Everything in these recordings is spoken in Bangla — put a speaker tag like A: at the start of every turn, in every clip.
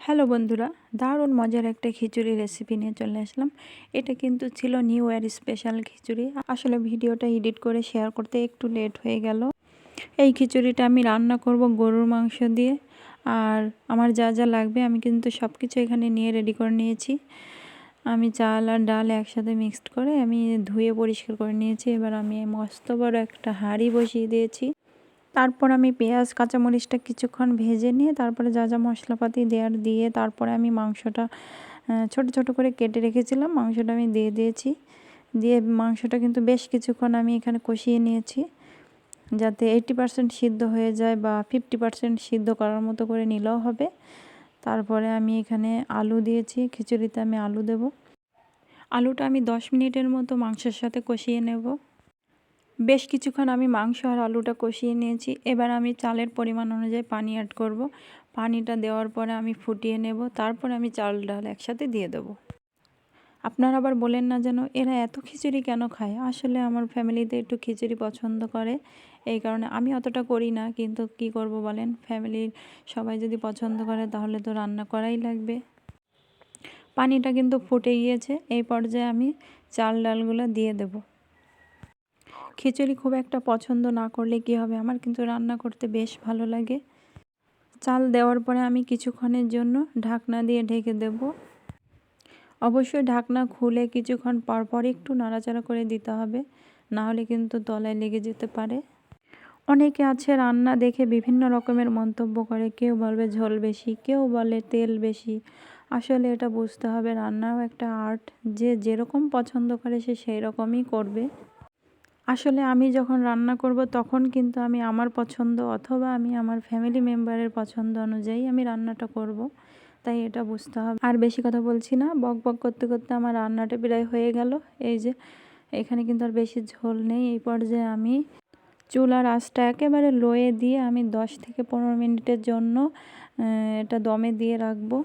A: হ্যালো বন্ধুরা, দারুণ মজার একটা খিচুড়ি রেসিপি নিয়ে চলে আসলাম। এটা কিন্তু ছিল নিউ ইয়ার স্পেশাল খিচুড়ি। আসলে ভিডিওটা এডিট করে শেয়ার করতে একটু লেট হয়ে গেল। এই খিচুড়িটা আমি রান্না করব গরুর মাংস দিয়ে। আর আমার যা যা লাগবে আমি কিন্তু সব কিছু এখানে নিয়ে রেডি করে নিয়েছি। আমি চাল আর ডাল একসাথে মিক্সড করে আমি ধুয়ে পরিষ্কার করে নিয়েছি। এবার আমি মস্ত বড় একটা হাঁড়ি বসিয়ে দিয়েছি। তারপর আমি পেঁয়াজ কাঁচামরিচটা কিছুক্ষণ ভেজে নিয়ে তারপরে যা যা মশলাপাতি দিয়ে তারপরে আমি মাংসটা ছোট ছোট করে কেটে রেখেছিলাম, মাংসটা আমি দিয়ে দিয়েছি। দিয়ে মাংসটা কিন্তু বেশ কিছুক্ষণ আমি এখানে কষিয়ে নিয়েছি, যাতে 80% সিদ্ধ হয়ে যায় বা 50% সিদ্ধ করার মতো করে নিলেও হবে। তারপরে আমি এখানে আলু দিয়েছি, খিচুড়িতে আমি আলু দেব। আলুটা আমি 10 মিনিটের মতো মাংসের সাথে কষিয়ে নেব। বেশ কিছুক্ষণ আমি মাংস আর আলুটা কষিয়ে নিয়েছি। এবার আমি চালের পরিমাণ অনুযায়ী পানি অ্যাড করব। পানিটা দেওয়ার পরে আমি ফুটিয়ে নেব। তারপর আমি চাল ডাল একসাথে দিয়ে দেব। আপনারা আবার বলেন না যেন এরা এত খিচুড়ি কেন খায়। আসলে আমার ফ্যামিলিতে একটু খিচুড়ি পছন্দ করে, এই কারণে আমি অতটা করি না, কিন্তু কি করব বলেন, ফ্যামিলির সবাই যদি পছন্দ করে তাহলে তো রান্না করাই লাগবে। পানিটা কিন্তু ফুটে গিয়েছে। এই পর্যায়ে আমি চাল ডালগুলো দিয়ে দেব। খিচুড়ি খুব একটা পছন্দ না করলে কি হবে, আমার কিন্তু রান্না করতে বেশ ভালো লাগে। চাল দেওয়ার পরে আমি কিছুক্ষণের জন্য ঢাকনা দিয়ে ঢেকে দেব। অবশ্যই ঢাকনা খুলে কিছুক্ষণ পর একটু নাড়াচাড়া করে দিতে হবে, না হলে কিন্তু তলায় লেগে যেতে পারে। অনেকে আছে রান্না দেখে বিভিন্ন রকমের মন্তব্য করে, কেউ বলবে ঝোল বেশি, কেউ বলে তেল বেশি। আসলে এটা বুঝতে হবে রান্নাও একটা আর্ট, যে যেরকম পছন্দ করে সে সেই রকমই করবে। আসলে আমি যখন রান্না করব তখন কিন্তু আমি আমার পছন্দ অথবা আমি আমার ফ্যামিলি মেম্বারের পছন্দ অনুযায়ী আমি রান্নাটা করব, তাই এটা বুঝতে হবে। আর বেশি কথা বলছি না, বক বক করতে করতে আমার রান্নাটা প্রায় হয়ে গেল। এই যে এখানে কিন্তু আর বেশি ঝোল নেই। এই পর্যায়ে আমি চুলার আঁচটা একেবারে লোয়ে দিয়ে আমি 10 থেকে 15 মিনিটের জন্য এটা দমে দিয়ে রাখবো।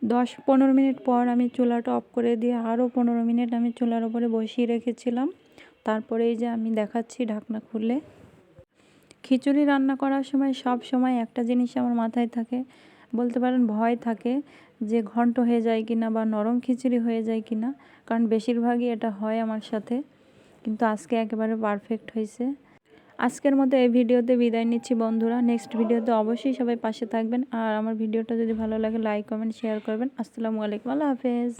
A: 10-15 মিনিট পর আমি চুলাটা অফ করে দিয়ে আরও 15 মিনিট আমি চুলার উপরে বসিয়ে রেখেছিলাম। তারপরে এই যে আমি দেখাচ্ছি ঢাকনা খুলে। খিচুড়ি রান্না করার সময় সব সময় একটা জিনিস আমার মাথায় থাকে, বলতে পারেন ভয় থাকে, যে ঘন্ট হয়ে যায় কিনা বা নরম খিচুড়ি হয়ে যায় কিনা, কারণ বেশিরভাগই এটা হয় আমার সাথে। কিন্তু আজকে একেবারে পারফেক্ট হয়েছে। আজকের মতো এই ভিডিওতে বিদায় নিচ্ছি বন্ধুরা। নেক্সট ভিডিওতে অবশ্যই সবাই পাশে থাকবেন। আর আমার ভিডিওটা যদি ভালো লাগে লাইক কমেন্ট শেয়ার করবেন। আসসালামু আলাইকুম, আল্লাহ হাফেজ।